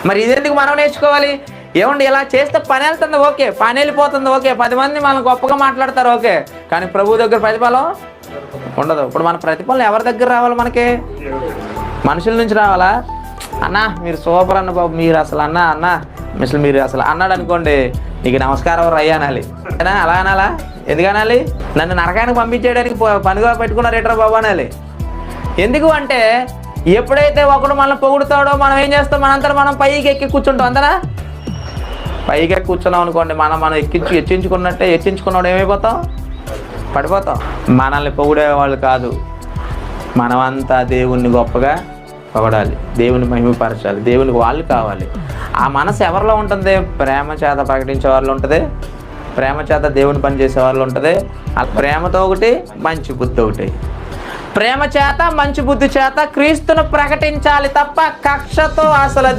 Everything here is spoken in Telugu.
మరి ఇదెందుకు మనం నేర్చుకోవాలి? ఏమండి ఇలా చేస్తే పని వెళ్తుంది ఓకే, పని వెళ్ళిపోతుంది ఓకే, 10 మంది మనం గొప్పగా మాట్లాడతారు ఓకే, కానీ ప్రభు దగ్గర ప్రతిఫలం ఉండదు. ఇప్పుడు మన ప్రతిఫలం ఎవరి దగ్గర రావాలి? మనకి మనుషుల నుంచి రావాలా? అన్నా మీరు సూపర్ అన్న బాబు, మీరు అసలు అన్న మిషన్ మీరు అసలు అన్నాడు అనుకోండి, నీకు నమస్కారం రయ్య అనాలి. అలా అనాలా? ఎందుకు అనాలి? నన్ను నరకానికి పంపించేయడానికి పనిగా పెట్టుకున్నారు ఏట్రా బాబు అనాలి. ఎందుకు అంటే ఎప్పుడైతే ఒకడు మనల్ని పొగుడుతాడో మనం ఏం చేస్తాం? మనంతా మనం పైకి ఎక్కి కూర్చుంటాం. అంతనా? పైకి ఎక్కి కూర్చున్నాం అనుకోండి, మనం హెచ్చించుకున్నాడు ఏమైపోతాం? పడిపోతాం. మనల్ని పొగిడేవాళ్ళు కాదు, మనమంతా దేవుణ్ణి గొప్పగా పొగడాలి, దేవుని మహిమపరచాలి, దేవునికి వాళ్ళు కావాలి. ఆ మనసు ఎవరిలో ఉంటుంది? ప్రేమ చేత ప్రకటించే వాళ్ళు ఉంటుంది, ప్రేమ చేత దేవుని పని చేసే వాళ్ళు ఉంటుంది. ఆ ప్రేమతో ఒకటి, మంచి బుద్ధి ఒకటి. ప్రేమ చేత మంచి బుద్ధి చేత క్రీస్తును ప్రకటించాలి తప్ప కక్షతో అసలు